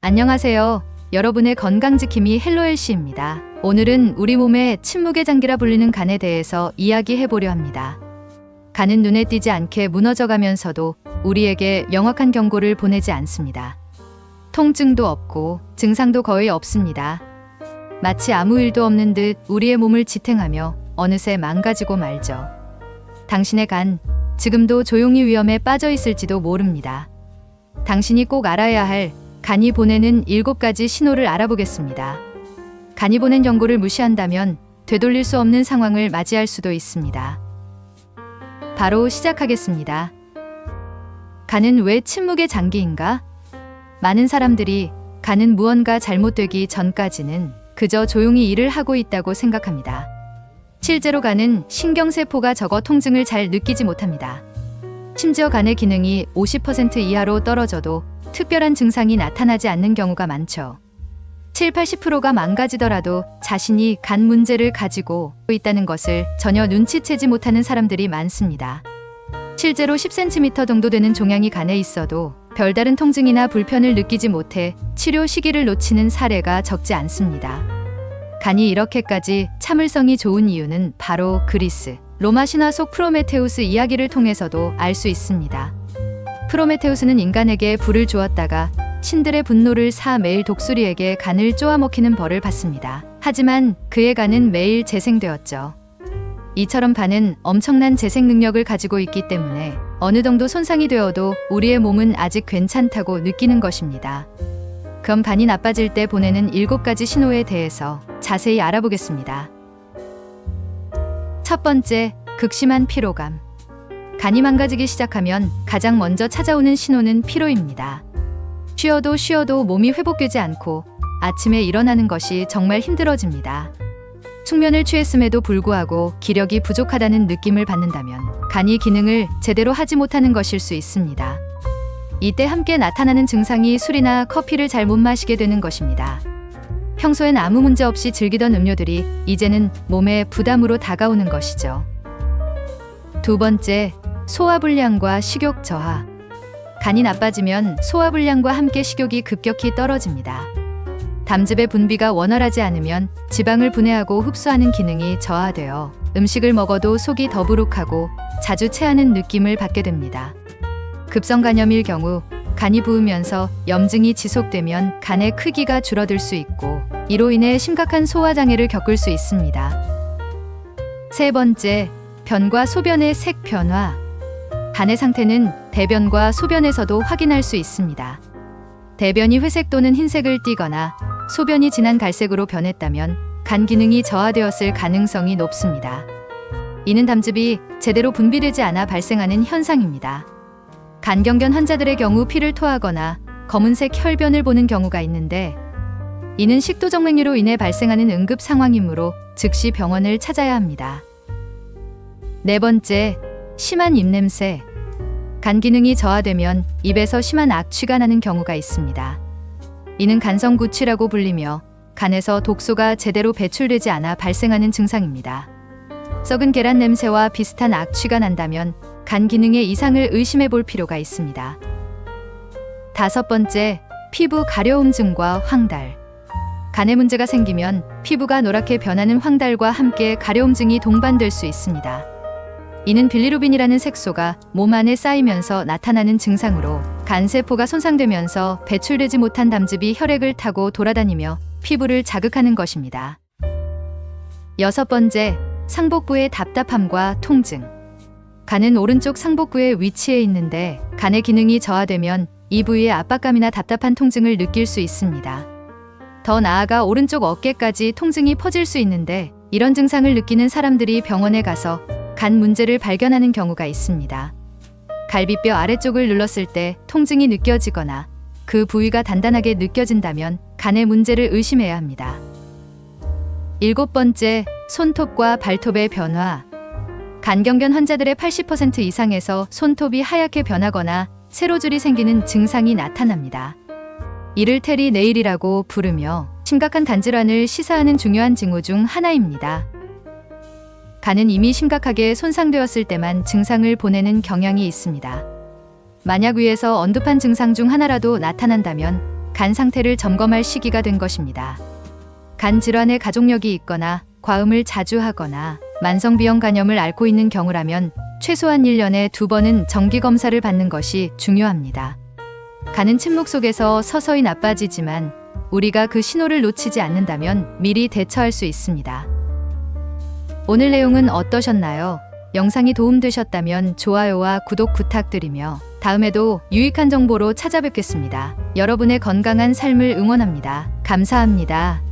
안녕하세요. 여러분의 건강지킴이 헬로엘씨입니다. 오늘은 우리 몸의 침묵의 장기라 불리는 간에 대해서 이야기해보려 합니다. 간은 눈에 띄지 않게 무너져가면서도 우리에게 명확한 경고를 보내지 않습니다. 통증도 없고 증상도 거의 없습니다. 마치 아무 일도 없는 듯 우리의 몸을 지탱하며 어느새 망가지고 말죠. 당신의 간, 지금도 조용히 위험에 빠져 있을지도 모릅니다. 당신이 꼭 알아야 할 간이 보내는 7가지 신호를 알아보겠습니다. 간이 보낸 경고를 무시한다면 되돌릴 수 없는 상황을 맞이할 수도 있습니다. 바로 시작하겠습니다. 간은 왜 침묵의 장기인가? 많은 사람들이 간은 무언가 잘못되기 전까지는 그저 조용히 일을 하고 있다고 생각합니다. 실제로 간은 신경세포가 적어 통증을 잘 느끼지 못합니다. 심지어 간의 기능이 50% 이하로 떨어져도 특별한 증상이 나타나지 않는 경우가 많죠. 70~80%가 망가지더라도 자신이 간 문제를 가지고 있다는 것을 전혀 눈치채지 못하는 사람들이 많습니다. 실제로 10cm 정도 되는 종양이 간에 있어도 별다른 통증이나 불편을 느끼지 못해 치료 시기를 놓치는 사례가 적지 않습니다. 간이 이렇게까지 참을성이 좋은 이유는 바로 그리스, 로마 신화 속 프로메테우스 이야기를 통해서도 알 수 있습니다. 프로메테우스는 인간에게 불을 주었다가 신들의 분노를 사 매일 독수리에게 간을 쪼아먹히는 벌을 받습니다. 하지만 그의 간은 매일 재생되었죠. 이처럼 간은 엄청난 재생 능력을 가지고 있기 때문에 어느 정도 손상이 되어도 우리의 몸은 아직 괜찮다고 느끼는 것입니다. 그럼 간이 나빠질 때 보내는 7가지 신호에 대해서 자세히 알아보겠습니다. 첫 번째, 극심한 피로감. 간이 망가지기 시작하면 가장 먼저 찾아오는 신호는 피로입니다. 쉬어도 몸이 회복되지 않고 아침에 일어나는 것이 정말 힘들어집니다. 숙면을 취했음에도 불구하고 기력이 부족하다는 느낌을 받는다면 간이 기능을 제대로 하지 못하는 것일 수 있습니다. 이때 함께 나타나는 증상이 술이나 커피를 잘 못 마시게 되는 것입니다. 평소엔 아무 문제 없이 즐기던 음료들이 이제는 몸에 부담으로 다가오는 것이죠. 두 번째, 소화불량과 식욕 저하. 간이 나빠지면 소화불량과 함께 식욕이 급격히 떨어집니다. 담즙의 분비가 원활하지 않으면 지방을 분해하고 흡수하는 기능이 저하되어 음식을 먹어도 속이 더부룩하고 자주 체하는 느낌을 받게 됩니다. 급성 간염일 경우 간이 부으면서 염증이 지속되면 간의 크기가 줄어들 수 있고 이로 인해 심각한 소화장애를 겪을 수 있습니다. 세 번째, 변과 소변의 색 변화. 간의 상태는 대변과 소변에서도 확인할 수 있습니다. 대변이 회색 또는 흰색을 띠거나 소변이 진한 갈색으로 변했다면 간 기능이 저하되었을 가능성이 높습니다. 이는 담즙이 제대로 분비되지 않아 발생하는 현상입니다. 간경변 환자들의 경우 피를 토하거나 검은색 혈변을 보는 경우가 있는데 이는 식도정맥류로 인해 발생하는 응급 상황이므로 즉시 병원을 찾아야 합니다. 네 번째, 심한 입냄새. 간 기능이 저하되면 입에서 심한 악취가 나는 경우가 있습니다. 이는 간성구취라고 불리며 간에서 독소가 제대로 배출되지 않아 발생하는 증상입니다. 썩은 계란 냄새와 비슷한 악취가 난다면 간 기능에 이상을 의심해 볼 필요가 있습니다. 다섯 번째, 피부 가려움증과 황달. 간에 문제가 생기면 피부가 노랗게 변하는 황달과 함께 가려움증이 동반될 수 있습니다. 이는 빌리루빈이라는 색소가 몸 안에 쌓이면서 나타나는 증상으로 간세포가 손상되면서 배출되지 못한 담즙이 혈액을 타고 돌아다니며 피부를 자극하는 것입니다. 여섯 번째, 상복부의 답답함과 통증. 간은 오른쪽 상복부에 위치해 있는데 간의 기능이 저하되면 이 부위의 압박감이나 답답한 통증을 느낄 수 있습니다. 더 나아가 오른쪽 어깨까지 통증이 퍼질 수 있는데 이런 증상을 느끼는 사람들이 병원에 가서 간 문제를 발견하는 경우가 있습니다. 갈비뼈 아래쪽을 눌렀을 때 통증이 느껴지거나 그 부위가 단단하게 느껴진다면 간의 문제를 의심해야 합니다. 일곱 번째, 손톱과 발톱의 변화. 간경변 환자들의 80% 이상에서 손톱이 하얗게 변하거나 세로줄이 생기는 증상이 나타납니다. 이를 테리 네일이라고 부르며 심각한 간질환을 시사하는 중요한 징후 중 하나입니다. 간은 이미 심각하게 손상되었을 때만 증상을 보내는 경향이 있습니다. 만약 위에서 언급한 증상 중 하나라도 나타난다면 간 상태를 점검할 시기가 된 것입니다. 간 질환에 가족력이 있거나 과음을 자주 하거나 만성비형 간염을 앓고 있는 경우라면 최소한 1년에 2번은 정기검사를 받는 것이 중요합니다. 간은 침묵 속에서 서서히 나빠지지만 우리가 그 신호를 놓치지 않는다면 미리 대처할 수 있습니다. 오늘 내용은 어떠셨나요? 영상이 도움되셨다면 좋아요와 구독 부탁드리며 다음에도 유익한 정보로 찾아뵙겠습니다. 여러분의 건강한 삶을 응원합니다. 감사합니다.